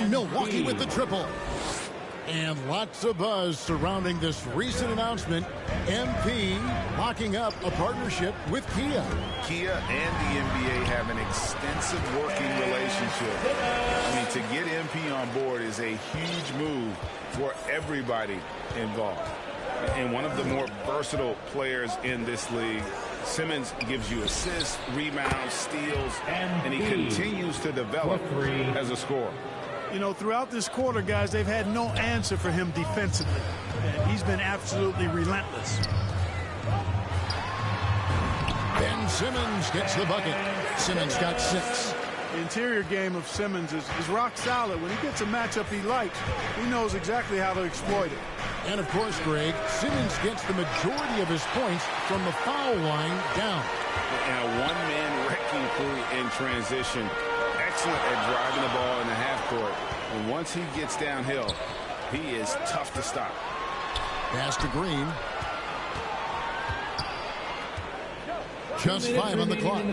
again, Milwaukee with the triple. And lots of buzz surrounding this recent announcement. MP locking up a partnership with Kia. Kia and the NBA have an extensive working relationship. I mean, to get MP on board is a huge move for everybody involved. And one of the more versatile players in this league. Simmons gives you assists, rebounds, steals, and he continues to develop as a scorer. You know, throughout this quarter, guys, they've had no answer for him defensively. And he's been absolutely relentless. Ben Simmons gets the bucket. Simmons got 6. The interior game of Simmons is rock solid. When he gets a matchup he likes, he knows exactly how to exploit it. And, of course, Greg, Simmons gets the majority of his points from the foul line down. And a one-man wrecking crew in transition. Excellent at driving the ball in the half court. And once he gets downhill, he is tough to stop. Pass to Green. Just 5 on the clock.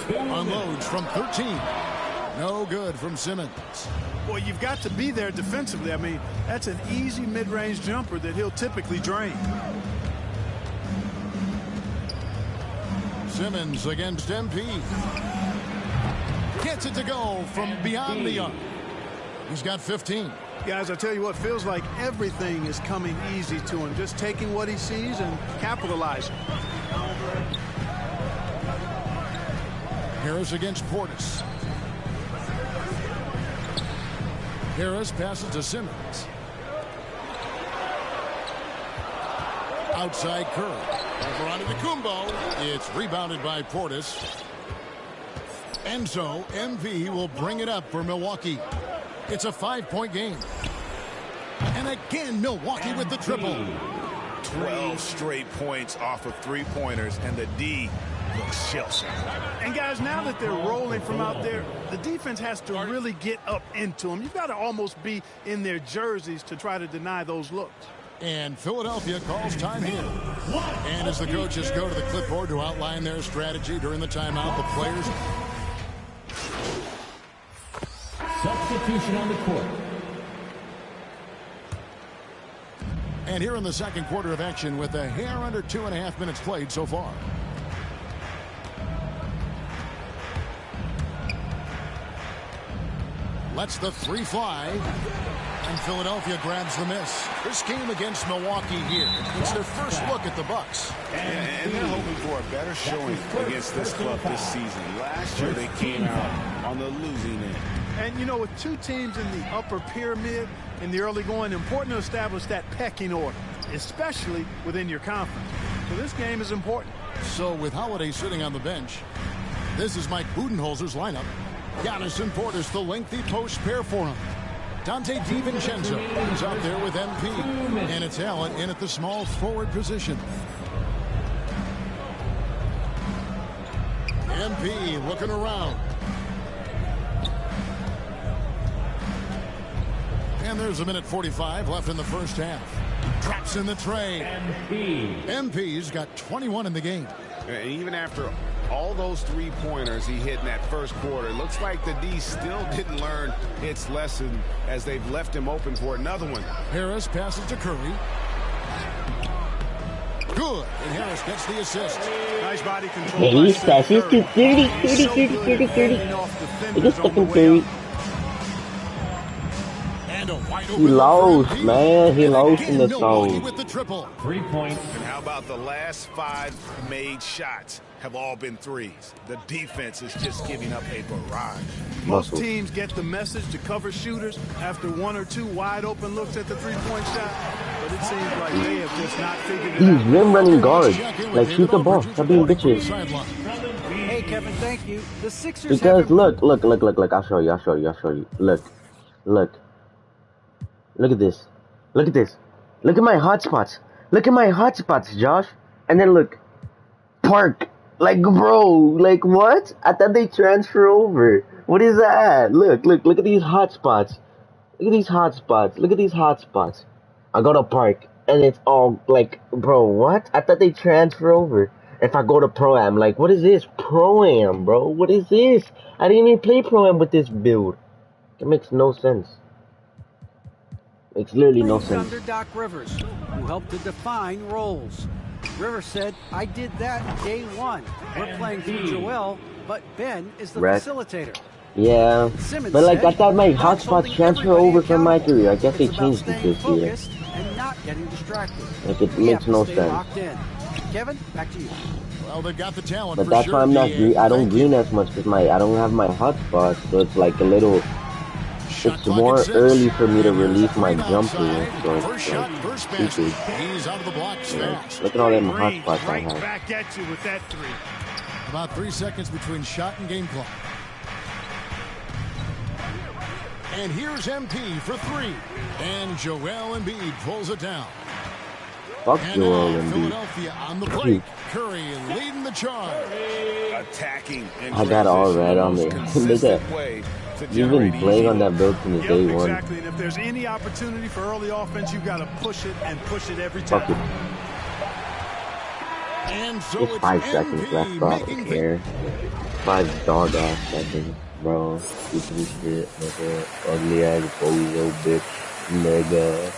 Unloads from 13. No good from Simmons. Boy, you've got to be there defensively. I mean, that's an easy mid-range jumper that he'll typically drain. Simmons against MP. Gets it to go from beyond the arc. He's got 15. Guys, I tell you what, feels like everything is coming easy to him. Just taking what he sees and capitalizing. Harris against Portis. Harris passes to Simmons. Outside Curry. Over onto the Kumbo. It's rebounded by Portis. And so MP will bring it up for Milwaukee. It's a 5-point game. And again, Milwaukee with the triple. 12 straight points off of three-pointers, and the D looks shell-shocked. And guys, now that they're rolling from out there, the defense has to really get up into them. You've got to almost be in their jerseys to try to deny those looks. And Philadelphia calls time here. And as the coaches go to the clipboard to outline their strategy during the timeout, the players... Substitution on the court. And here in the second quarter of action with a hair under 2.5 minutes played so far. Lets the 3 fly. And Philadelphia grabs the miss. This game against Milwaukee here. It's their first look at the Bucks. And they're hoping for a better showing against this club this season. Last year they came out on the losing end. And, you know, with two teams in the upper pyramid in the early going, important to establish that pecking order, especially within your conference. So this game is important. So with Holiday sitting on the bench, this is Mike Budenholzer's lineup. Giannis and Portis, the lengthy post pair for him. Dante DiVincenzo is out there with MP. And it's Allen in at the small forward position. MP looking around. And there's 1:45 left in the first half. Drops in the tray. MP's got 21 in the game. And even after all those three-pointers he hit in that first quarter, it looks like the D still didn't learn its lesson as they've left him open for another one. Harris passes to Curry. Good. And Harris gets the assist. Nice body control. Hey, he's fast. He's 30. Look at Stephen Curry. He lost, man. He lost in the zone. With the triple. 3 points. And how about the last 5 made shots have all been threes? The defense is just giving up a barrage. Most teams get the message to cover shooters after 1 or 2 wide open looks at the three-point shot. But it seems like they have just not figured it out. He's rim running guard. Like, shoot the ball. Stop being bitches. Hey, Kevin, thank you. The Sixers Because look. I'll show you. Look at this. Look at my hotspots. Look at my hotspots, Josh. And then look. Park. Like, bro. Like, what? I thought they transfer over. What is that? Look at these hotspots. Look at these hotspots. I go to Park. And it's all like, bro, what? I thought they transfer over. If I go to Pro-Am, like, what is this? Pro-Am, bro. What is this? I didn't even play Pro-Am with this build. It makes no sense. Makes literally no Named sense. under Doc Rivers, who helped to define roles. Rivers said, "I did that day one. We're playing through Joel, but Ben is the Wreck. facilitator." Yeah, Simmons but like said, I thought my "Doc's hotspots holding transfer everybody over from my accountable. career. I guess they It's about changed it staying this year. focused and not getting distracted. Like it We makes have to no stay sense. locked in." Kevin, back to you. Well, they've got the talent But for that's sure. why I'm not DA. I don't Thank green you. as much because I don't have my hotspots, so it's like a little. Shot It's clock more at 6. early for me to And here's a release my green jumper, outside. so it's First shot, like first basket. stupid. He's out of the blocks fast. Look at all them Green, hotspots I right have. back at you with that three. About 3 seconds between shot and game clock. And here's MP for 3. And Joel Embiid pulls it down. Fuck And Joel now Embiid. Philadelphia on the break. Curry leading the charge. Attacking and I got all transition red the on most me. Look consistent at way to You've generate been playing easy on that build since Yep, day one. exactly. And if there's any opportunity for early offense, you've got to push it and push it every Fuck time. it. And so It's it's 5 seconds MP left. I don't making care. 5 dog ass seconds, bro. Stupid shit, nigga. Ugly ass bozo bitch, nigga.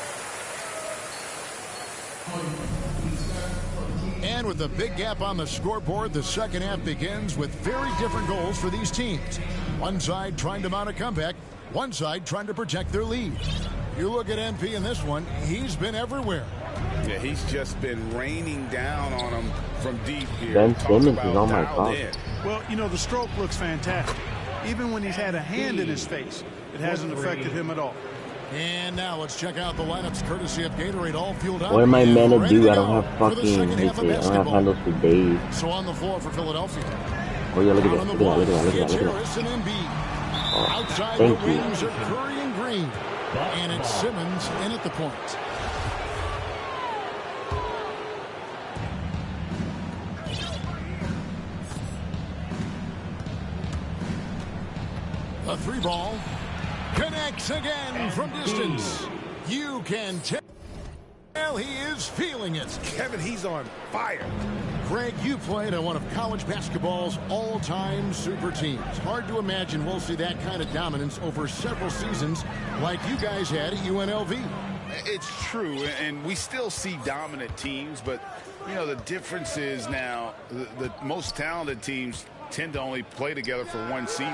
And with a big gap on the scoreboard, the second half begins with very different goals for these teams. One side trying to mount a comeback, one side trying to protect their lead. You look at MP in this one, he's been everywhere. Yeah, he's just been raining down on him from deep here. Ben Talk Simmons about is on my dialed phone. in. Well, you know, the stroke looks fantastic. Even when he's had a hand in his face, it hasn't affected him at all. And now let's check out the lineups courtesy of Gatorade, all fueled up. What am I and meant to ready do? I go don't have for the fucking second half of I don't have basketball. handles for days. So on the floor for Philadelphia. Oh yeah, look at Out that, on the look at that, block, look at that, look at it's that, look at Harris and Embiid. Oh, Outside the thank you. wings are Curry and Green. And it's Simmons in at the point. The 3 ball connects again from distance. You can tell he is feeling it. Kevin, he's on fire. Greg, you played on one of college basketball's all-time super teams. Hard to imagine we'll see that kind of dominance over several seasons like you guys had at UNLV. It's true, and we still see dominant teams, but, you know, the difference is now the most talented teams tend to only play together for one season,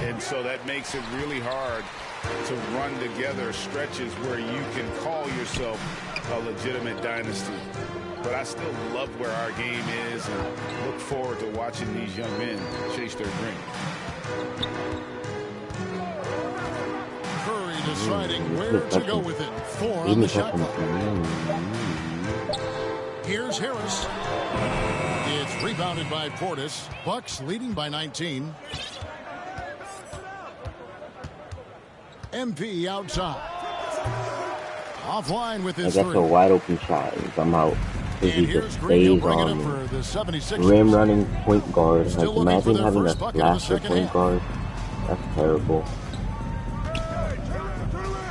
and so that makes it really hard to run together stretches where you can call yourself a legitimate dynasty. But I still love where our game is and look forward to watching these young men chase their dreams. Curry deciding where to go with it. 4 on the shot clock. Here's Harris. It's rebounded by Portis. Bucks leading by 19. MP outside. Offline with I his got a 3. wide open shot. If I'm out, And if he here's just Green. He'll stays bring it on up me. for the 76ers. Rim running point guard. Still Like looking for imagine their having a first bucket of the slasher second point half. guard. That's terrible.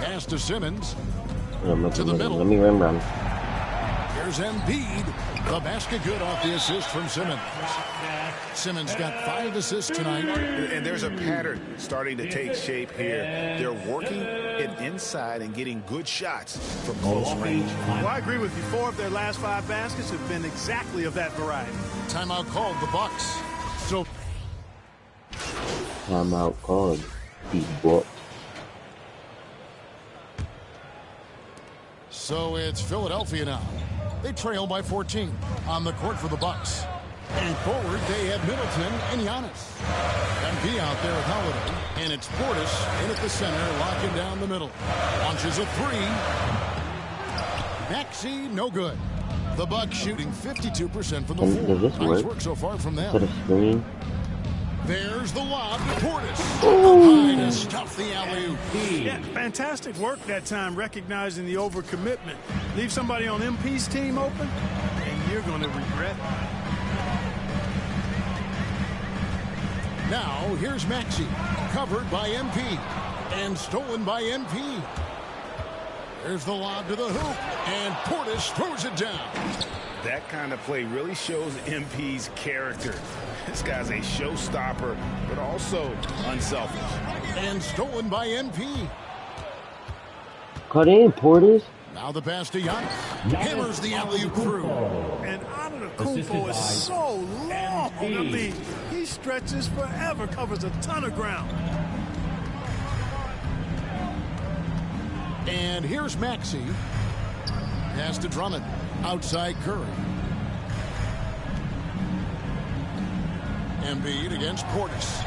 Pass to Simmons. To the middle. Let me rim run. Here's Embiid. The basket good off the assist from Simmons. Simmons got 5 assists tonight. And there's a pattern starting to take shape here. They're working it inside and getting good shots from close range. Well, I agree with you. 4 of their last 5 baskets have been exactly of that variety. Timeout called the Bucks. So Timeout called. These books. So it's Philadelphia now. They trail by 14 on the court for the Bucks. And forward, they have Middleton and Giannis. MP out there with Holiday. And it's Portis in at the center, locking down the middle. Launches a 3. Maxey, no good. The Bucks shooting 52% from the Does floor. this Nice work? work so far from Put them. a screen. There's the lob to Portis. Up high to stuff the alley-oop. Yeah, fantastic work that time, recognizing the overcommitment. Leave somebody on MP's team open, and you're going to regret it. Now, here's Maxey, covered by MP, and stolen by MP. There's the lob to the hoop, and Portis throws it down. That kind of play really shows MP's character. This guy's a showstopper, but also unselfish. And stolen by MP. Cut in, Portis. Now the pass to Giannis. Hammers the alley-oop through. And Antetokounmpo is so long. I mean, he stretches forever, covers a ton of ground. And here's Maxey. Pass to Drummond. Outside Curry. Embiid against Portis.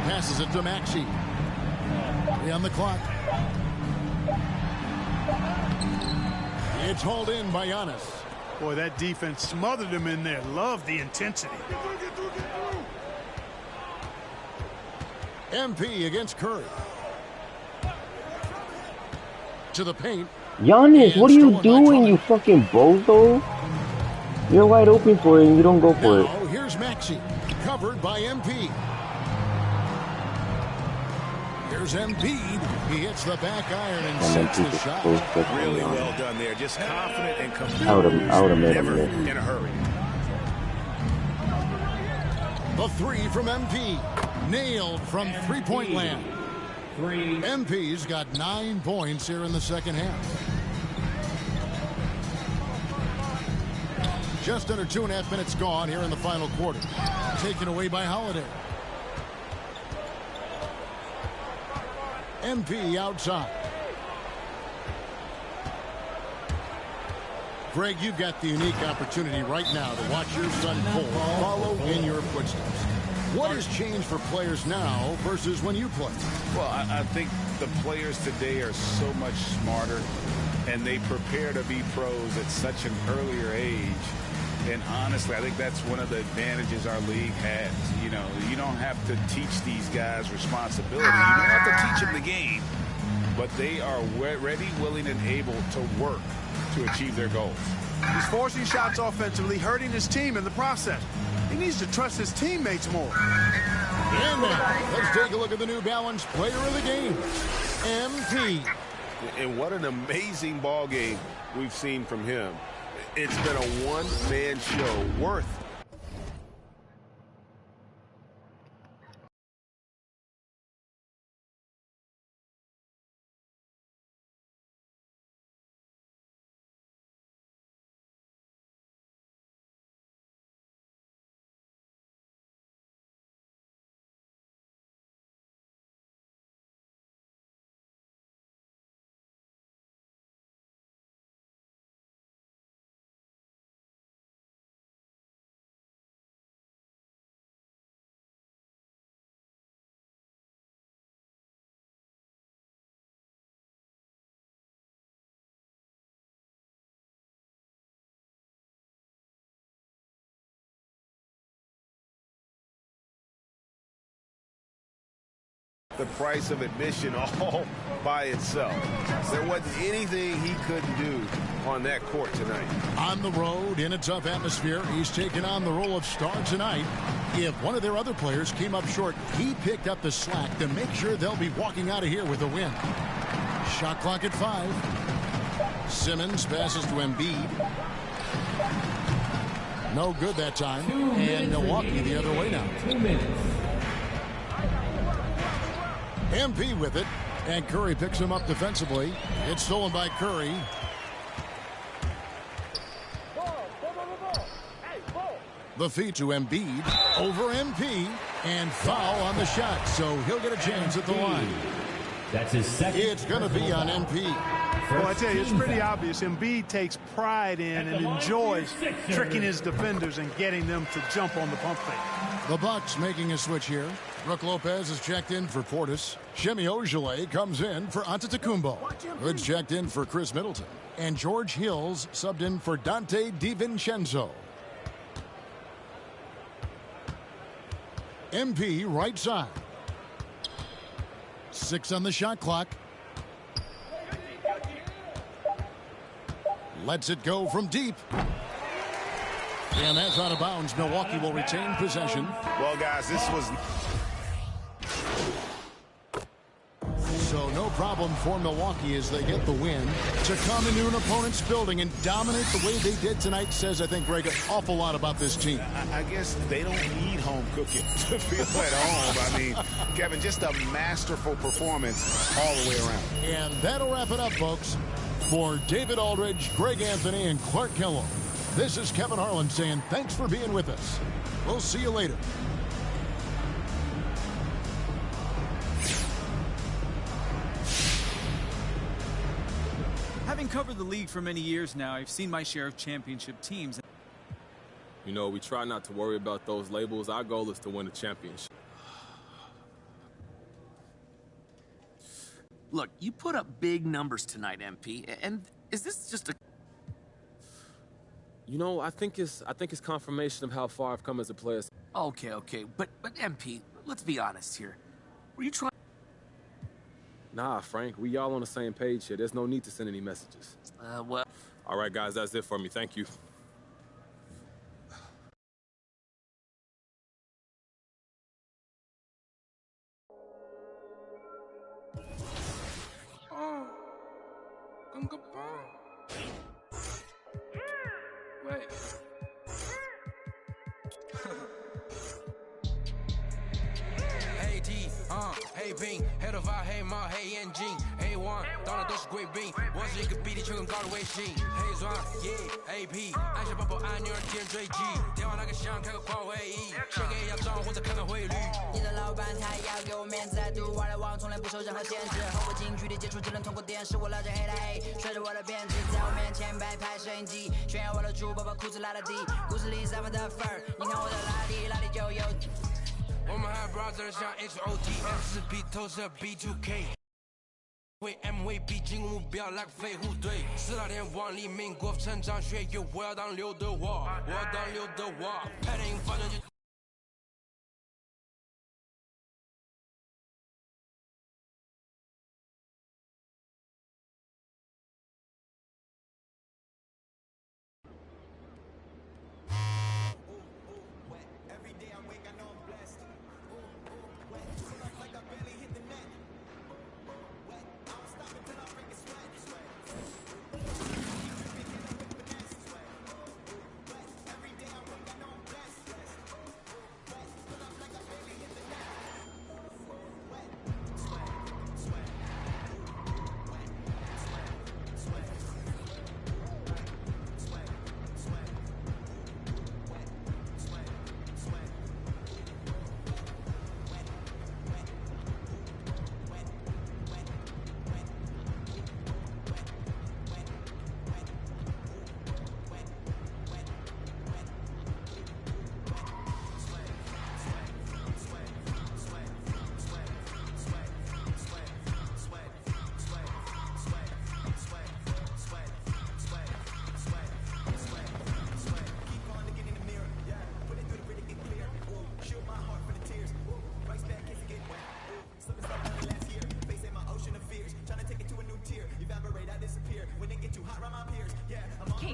Passes it to Maxey. 3 on the clock. It's hauled in by Giannis. Boy, that defense smothered him in there. Love the intensity. MP against Curry. To the paint. Giannis, what are you doing, you fucking bozo? You're wide open for it and you don't go for it. Now, here's Maxey. Covered by MP. Here's Embiid. He hits the back iron and sets the shot. Really well done there. Just confident and complete. I would have made him Never there. in a hurry. The 3 from MP. Nailed from three-point land. MP's got 9 points here in the second half. Just under 2.5 minutes gone here in the final quarter. Taken away by Holiday. MP outside. Greg, you've got the unique opportunity right now to watch your son Cole follow in your footsteps. What has changed for players now versus when you played? Well, I think the players today are so much smarter, and they prepare to be pros at such an earlier age. And honestly, I think that's one of the advantages our league has. You know, you don't have to teach these guys responsibility. You don't have to teach them the game. But they are ready, willing, and able to work to achieve their goals. He's forcing shots offensively, hurting his team in the process. He needs to trust his teammates more. And now, let's take a look at the New Balance player of the game, MP. And what an amazing ball game we've seen from him. It's been a one-man show worth the price of admission all by itself. There wasn't anything he couldn't do on that court tonight. On the road, in a tough atmosphere, he's taken on the role of star tonight. If one of their other players came up short, he picked up the slack to make sure they'll be walking out of here with a win. Shot clock at 5. Simmons passes to Embiid. No good that time. And Milwaukee the other way now. 2 minutes. MP with it, and Curry picks him up defensively. It's stolen by Curry. The feed to Embiid, over MP, and foul on the shot, so he'll get a chance at the line. That's his second. It's going to be on MP. Well, I tell you, it's pretty obvious. Embiid takes pride in and enjoys tricking his defenders and getting them to jump on the pump fake. The Bucks making a switch here. Brooke Lopez is checked in for Portis. Shemi Ojeleye comes in for Antetokounmpo. Hood's checked in for Chris Middleton. And George Hill's subbed in for Dante DiVincenzo. MP right side. 6 on the shot clock. Lets it go from deep. And that's out of bounds. Milwaukee will retain possession. Well, guys, this was... So no problem for Milwaukee as they get the win. To come into an opponent's building and dominate the way they did tonight says, I think, Greg, an awful lot about this team. I guess they don't need home cooking to feel at home. I mean, Kevin, just a masterful performance all the way around. And that'll wrap it up, folks. For David Aldridge, Greg Anthony, and Clark Kellogg, this is Kevin Harlan saying thanks for being with us. We'll see you later. Having covered the league for many years now, I've seen my share of championship teams. You know, we try not to worry about those labels. Our goal is to win a championship. Look, you put up big numbers tonight, MP, and is this just a... You know, I think it's confirmation of how far I've come as a player. Okay, but MP, let's be honest here. Were you trying... Nah, Frank, we all on the same page here. There's no need to send any messages. Well... All right, guys, that's it for me. Thank you. Wait. Hey D, hey Bing， 黑头发，黑猫，黑眼睛，黑王，到哪都是贵宾。我是一个比地球更高的卫星。黑钻，AP， 按下宝宝按钮让敌人追击。电话那个响，开个狂会议，先给压账或者看看汇率。你的老板他要给我面子，读外来网从来不受任何限制。和我近距离接触只能通过电视，我拉着黑的黑，甩着我的辫子，在我面前摆拍摄影机，炫耀我的猪，把裤子拉得低，故事里散发的粉儿，你看我的拉力，拉力就有。我们还 brother 像 HOT，F4P 投射 B2K， 为 M 为 B 进攻目标来个飞虎队，4大天王黎明国成长学友，我要当刘德华，我要当刘德华，拍电影反正就。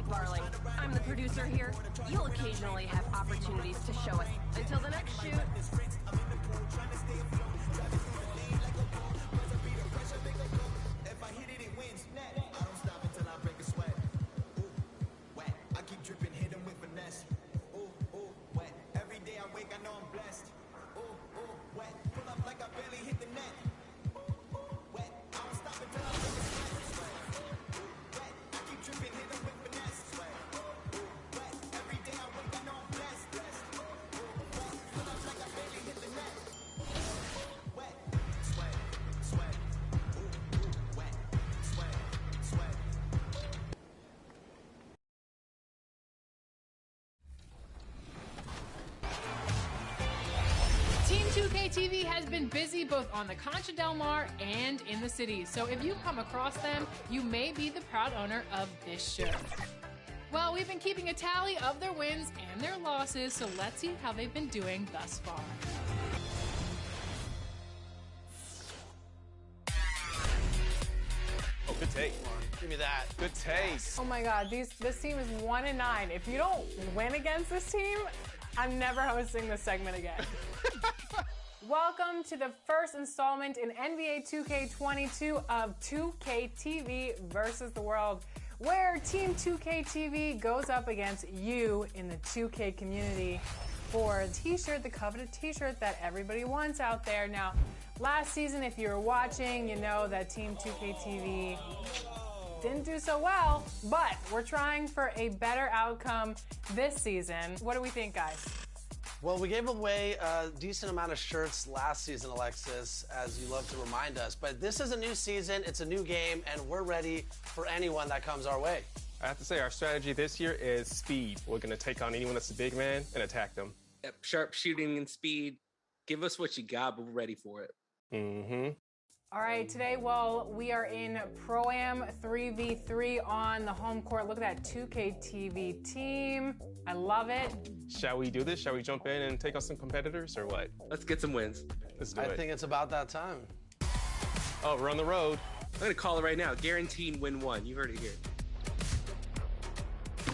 Darling, I'm the producer here. You'll occasionally have opportunities to show us. Until the next shoot. If I hit it, it wins. I don't stop until I break a sweat. Ooh, wet. I keep dripping, hit him with finesse. Ooh, wet. Every day I wake, I know I'm blessed. Ooh, wet. Pull up like I barely hit the net. Wet. I don't stop until I break a sweat. Wet. I keep dripping, hit him with finesse. Wet. Every day I wake, I know I'm blessed. Wet. Pull up like I barely hit the net. Wet. Sweat. Wet. Sweat. Team 2K TV has been busy both on the Concha Del Mar and in the city, so if you come across them, you may be the proud owner of this shirt. Well, we've been keeping a tally of their wins and their losses, so let's see how they've been doing thus far. Oh, good take. Give me that. Good taste. Oh my God, this team is 1-9. If you don't win against this team, I'm never hosting this segment again. Welcome to the first installment in NBA 2K22 of 2K TV versus the world, where Team 2K TV goes up against you in the 2K community. for a t-shirt, the coveted t-shirt that everybody wants out there. Now, last season, if you were watching, you know that Team 2K TV didn't do so well, but we're trying for a better outcome this season. What do we think, guys? Well, we gave away a decent amount of shirts last season, Alexis, as you love to remind us. But this is a new season, it's a new game, and we're ready for anyone that comes our way. I have to say, our strategy this year is speed. We're going to take on anyone that's a big man and attack them. Yep, sharp shooting and speed. Give us what you got, but we're ready for it. Mm-hmm. All right, today, well, we are in Pro-Am 3v3 on the home court. Look at that 2K TV team. I love it. Shall we do this? Shall we jump in and take on some competitors or what? Let's get some wins. Let's do it. I think it's about that time. Oh, we're on the road. I'm going to call it right now. Guaranteed win one. You heard it here.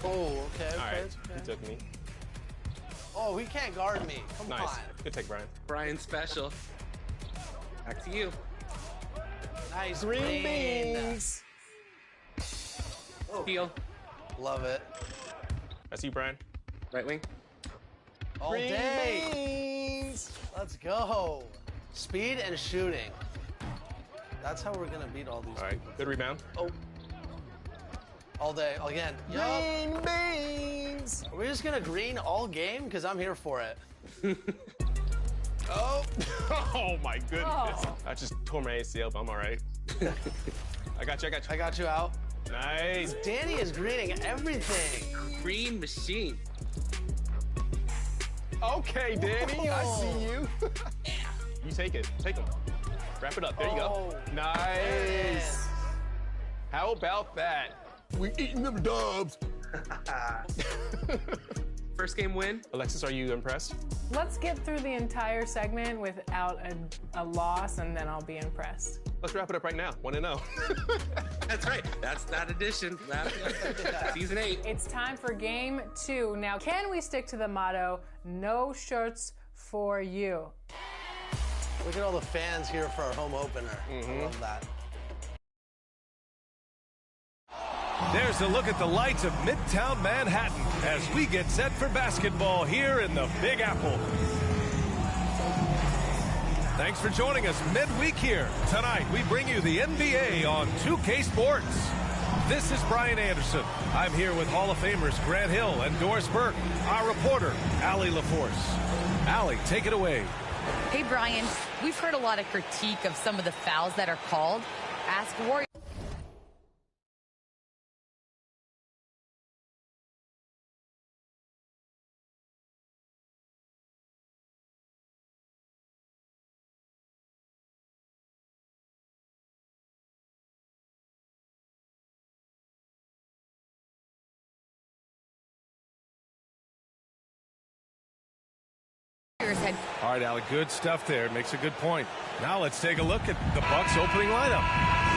Oh, okay. All right, okay. he took me. Oh, he can't guard me. Come nice. on. Good take, Brian. Brian special. Back to you. Nice green beans. Steal. Love it. That's you, Brian. Right wing. All green day. Beans. Let's go. Speed and shooting. That's how we're gonna beat all these. All right. people. Good rebound. Oh. All day. Again. Green beans. Are we just gonna green all game? Because I'm here for it. Oh. Oh my goodness. Oh. I just tore my ACL, but I'm all right. I got you. I got you out. Nice. Danny is greening everything. Green machine. Okay, Danny. I see you. You take it. Take them. Wrap it up. There you go. Nice. How about that? We eating them dubs. First game win. Alexis, are you impressed? Let's get through the entire segment without a loss, and then I'll be impressed. Let's wrap it up right now. 1-0. That's right. That's that edition. Season 8. It's time for game 2. Now, can we stick to the motto, no shirts for you? Look at all the fans here for our home opener. I love that. There's a look at the lights of Midtown Manhattan as we get set for basketball here in the Big Apple. Thanks for joining us midweek here. Tonight, we bring you the NBA on 2K Sports. This is Brian Anderson. I'm here with Hall of Famers Grant Hill and Doris Burke, our reporter, Allie LaForce. Allie, take it away. Hey, Brian, we've heard a lot of critique of some of the fouls that are called. Ask Warriors. All right, Allie, good stuff there. Makes a good point. Now let's take a look at the Bucks' opening lineup.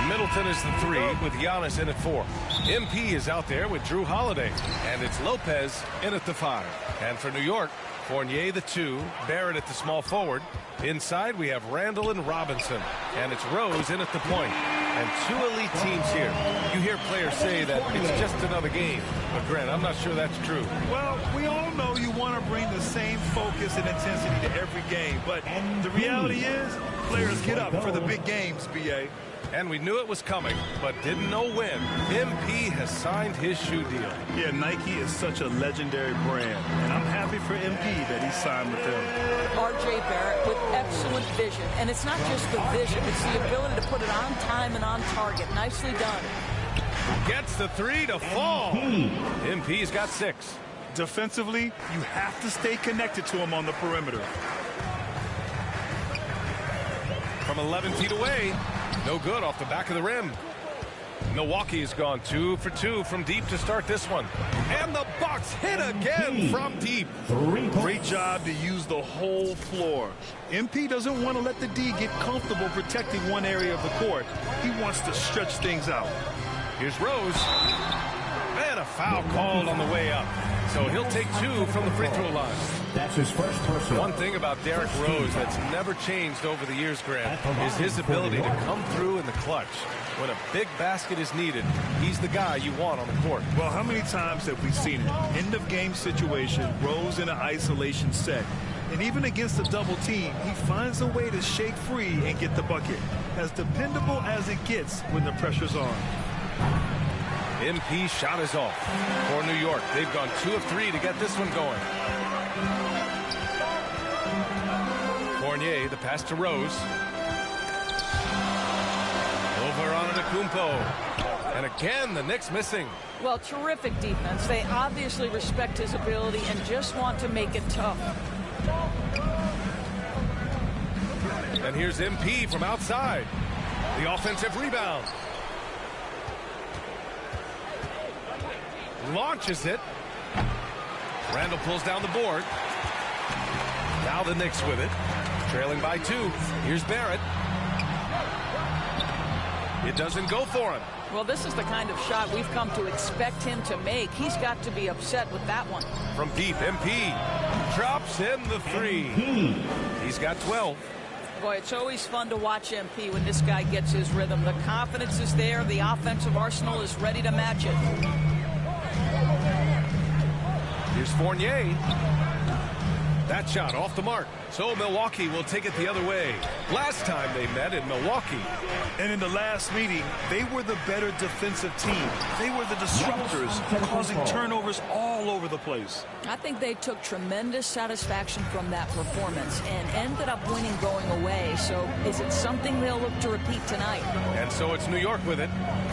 Middleton is the 3 with Giannis in at 4. MP is out there with Drew Holiday, and it's Lopez in at the 5. And for New York, Fournier the 2, Barrett at the small forward. Inside, we have Randall and Robinson, and it's Rose in at the point. And 2 elite teams here. You hear players say that it's just another game, but Grant, I'm not sure that's true. Well, we all know you want to bring the same focus and intensity to every game, but the reality is players get up for the big games, BA. And we knew it was coming, but didn't know when. MP has signed his shoe deal. Yeah, Nike is such a legendary brand, and I'm happy for MP that he signed with them. R.J. Barrett with excellent vision, and it's not just the vision, it's the ability to put it on time and on target. Nicely done. Gets the 3 to fall. MP's got 6. Defensively, you have to stay connected to him on the perimeter. From 11 feet away, no good off the back of the rim. Milwaukee's gone 2 for 2 from deep to start this one. And the Bucks hit again from deep. Great job to use the whole floor. MP doesn't want to let the D get comfortable protecting one area of the court. He wants to stretch things out. Here's Rose. And a foul called on the way up. So he'll take 2 from the free throw line. That's his first personal. One thing about Derrick Rose that's never changed over the years, Grant, is his ability to come through in the clutch. When a big basket is needed, he's the guy you want on the court. Well, how many times have we seen it? End of game situation, Rose in an isolation set. And even against a double team, he finds a way to shake free and get the bucket. As dependable as it gets when the pressure's on. MP shot is off for New York. They've gone 2 of 3 to get this one going. Fournier, the pass to Rose. Over on Antetokounmpo. And again, the Knicks missing. Well, terrific defense. They obviously respect his ability and just want to make it tough. And here's MP from outside. The offensive rebound. Launches it. Randall pulls down the board. Now the Knicks with it. Trailing by 2. Here's Barrett. It doesn't go for him. Well, this is the kind of shot we've come to expect him to make. He's got to be upset with that one. From deep, MP drops in the 3. He's got 12. Boy, it's always fun to watch MP when this guy gets his rhythm. The confidence is there. The offensive arsenal is ready to match it. Here's Fournier. That shot off the mark. So Milwaukee will take it the other way. Last time they met in Milwaukee. And in the last meeting, they were the better defensive team. They were the disruptors, causing turnovers all over the place. I think they took tremendous satisfaction from that performance and ended up winning going away. So is it something they'll look to repeat tonight? And so it's New York with it,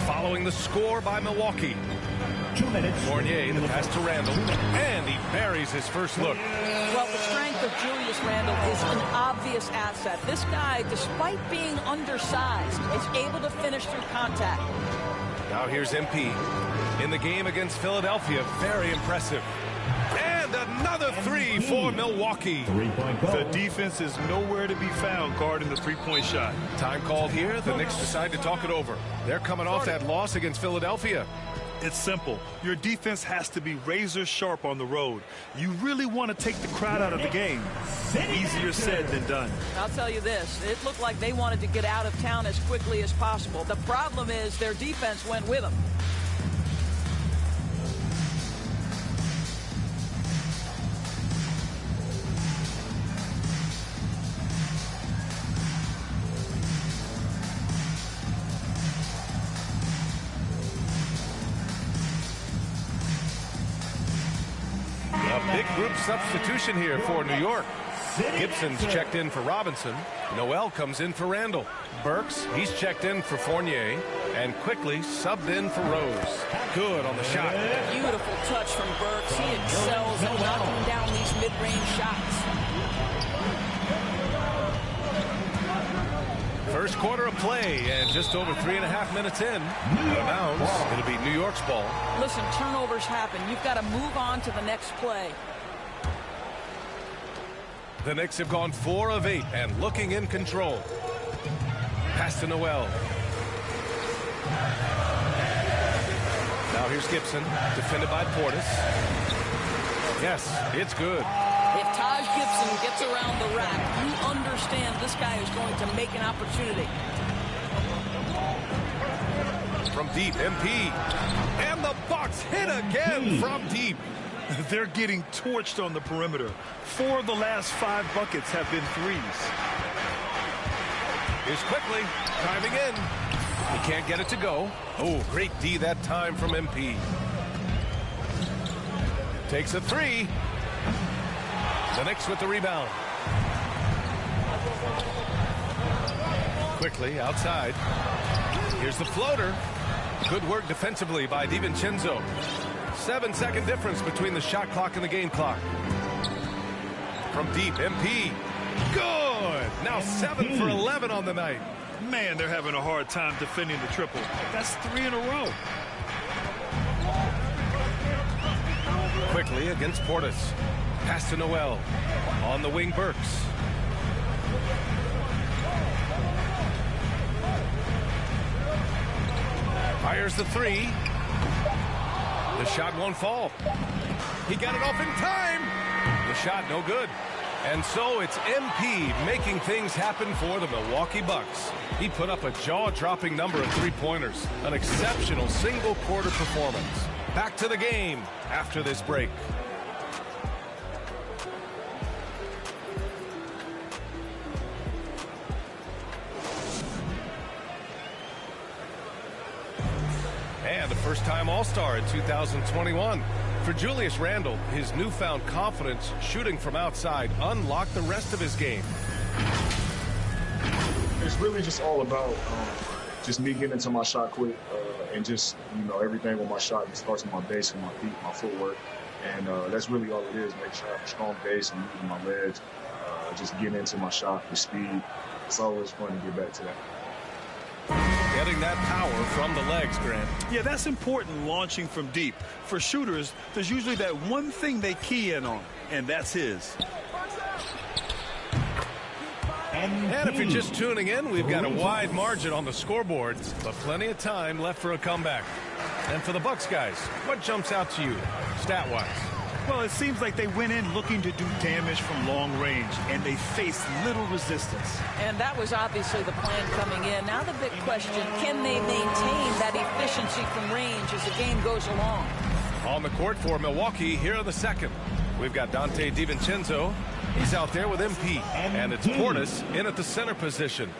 following the score by Milwaukee. 2 minutes. Fournier, the pass to Randall, and he buries his first look. Well, the strength of Julius Randle is an obvious asset. This guy, despite being undersized, is able to finish through contact. Now here's MP. In the game against Philadelphia, very impressive. And another 3 for Milwaukee. The defense is nowhere to be found guarding the three-point shot. Time called here. The Knicks decide to talk it over. They're coming off that loss against Philadelphia. It's simple. Your defense has to be razor sharp on the road. You really want to take the crowd out of the game. Easier said than done. I'll tell you this. It looked like they wanted to get out of town as quickly as possible. The problem is their defense went with them. Big group substitution here for New York. Gibson's checked in for Robinson. Noel comes in for Randall. Burks, he's checked in for Fournier. And quickly subbed in for Rose. Good on the shot. Beautiful touch from Burks. He excels at knocking down these mid-range shots. First quarter of play, and just over 3.5 minutes in. Out of bounds. It'll be New York's ball. Listen, turnovers happen. You've got to move on to the next play. The Knicks have gone 4 of 8 and looking in control. Pass to Noel. Now here's Gibson, defended by Portis. Yes, it's good. If Taj Gibson gets around the rack, you understand this guy is going to make an opportunity. From deep, MP. And the Bucks hit again from deep. They're getting torched on the perimeter. 4 of the last 5 buckets have been threes. Here's quickly, driving in. He can't get it to go. Oh, great D that time from MP. Takes a 3. The Knicks with the rebound. Quickly outside. Here's the floater. Good work defensively by DiVincenzo. 7-second difference between the shot clock and the game clock. From deep, MP. Good! Now 7 for 11 on the night. Man, they're having a hard time defending the triple. That's 3 in a row. Quickly against Portis. Pass to Noel. On the wing, Burks. Fires the 3. The shot won't fall. He got it off in time. The shot no good. And so it's MP making things happen for the Milwaukee Bucks. He put up a jaw-dropping number of three-pointers. An exceptional single-quarter performance. Back to the game after this break. And a first-time All-Star in 2021. For Julius Randle, his newfound confidence shooting from outside unlocked the rest of his game. It's really just all about just me getting into my shot quick and just, everything with my shot. It starts with my base and my feet, my footwork. And that's really all it is, making sure I have a strong base and using my legs, just getting into my shot with speed. It's always fun to get back to that. Getting that power from the legs, Grant. Yeah, that's important launching from deep. For shooters, there's usually that one thing they key in on, and that's his. And if you're just tuning in, we've got a wide margin on the scoreboard, but plenty of time left for a comeback. And for the Bucks guys, what jumps out to you, stat-wise? Well, it seems like they went in looking to do damage from long range, and they faced little resistance. And that was obviously the plan coming in. Now the big question, can they maintain that efficiency from range as the game goes along? On the court for Milwaukee here in the second. We've got Dante DiVincenzo. He's out there with MP. And it's Portis in at the center position.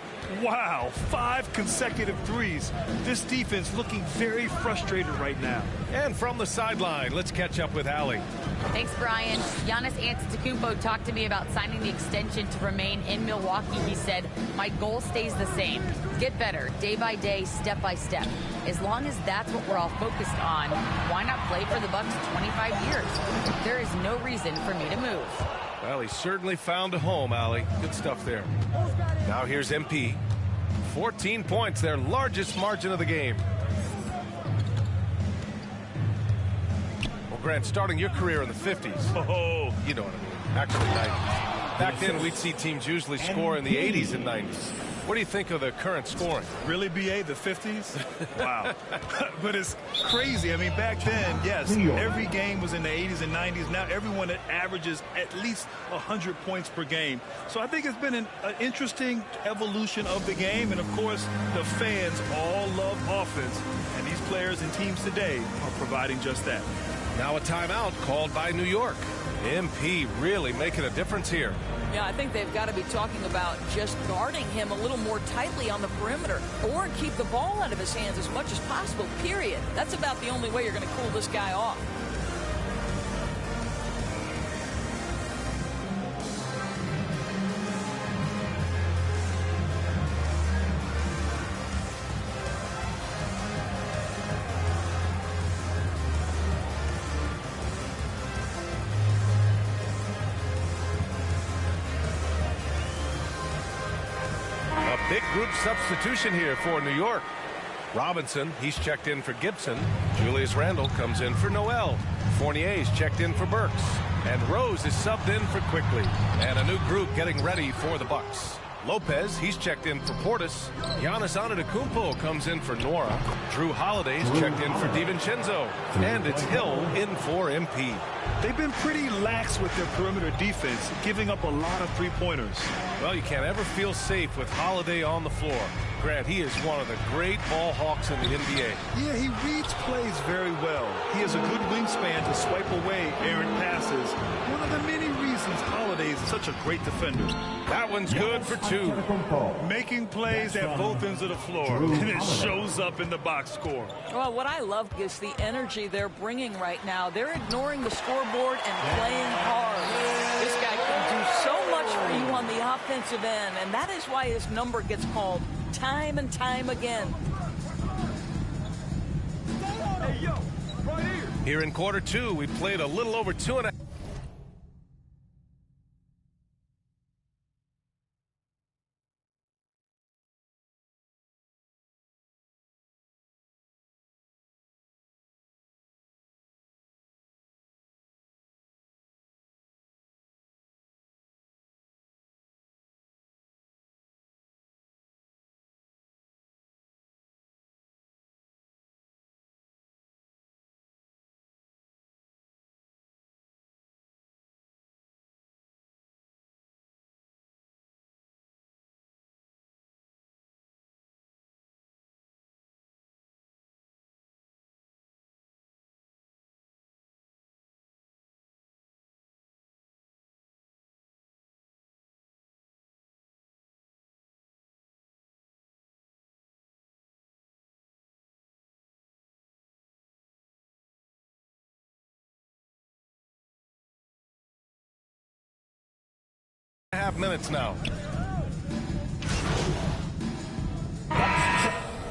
Wow, 5 consecutive threes. This defense looking very frustrated right now. And from the sideline, let's catch up with Allie. Thanks, Brian. Giannis Antetokounmpo talked to me about signing the extension to remain in Milwaukee. He said, my goal stays the same. Get better, day by day, step by step. As long as that's what we're all focused on, why not play for the Bucks 25 years? There is no reason for me to move. Well, he certainly found a home, Allie. Good stuff there. Now here's MP. 14 points, their largest margin of the game. Well, Grant, starting your career in the 50s. Oh, you know what I mean. Actually, 90s. Back then, we'd see teams usually score in the 80s and 90s. What do you think of the current scoring? Really, BA, the 50s? Wow. But it's crazy. I mean, back then, yes, every game was in the 80s and 90s. Now everyone averages at least 100 points per game. So I think it's been an interesting evolution of the game. And, of course, the fans all love offense. And these players and teams today are providing just that. Now a timeout called by New York. MP really making a difference here. Yeah, I think they've got to be talking about just guarding him a little more tightly on the perimeter or keep the ball out of his hands as much as possible, period. That's about the only way you're going to cool this guy off. Big group substitution here for New York. Robinson, he's checked in for Gibson. Julius Randle comes in for Noel. Fournier's checked in for Burks. And Rose is subbed in for Quickly. And a new group getting ready for the Bucks. Lopez, he's checked in for Portis. Giannis Antetokounmpo comes in for Nora. Drew Holiday's checked in for DiVincenzo. And it's Hill in for MP. They've been pretty lax with their perimeter defense, giving up a lot of three-pointers. Well, you can't ever feel safe with Holiday on the floor. Grant, he is one of the great ball hawks in the NBA. Yeah, he reads plays very well. He has a good wingspan to swipe away errant passes. One of the many reasons Holiday is such a great defender. That one's good for 2. Making plays at both ends of the floor, and it shows up in the box score. Well, what I love is the energy they're bringing right now. They're ignoring the scoreboard and playing hard. This guy can do so much for you on the offensive end, and that is why his number gets called time and time again. Hey, yo, right here. Here in quarter 2, we played a little over 2.5. 2.5 minutes now.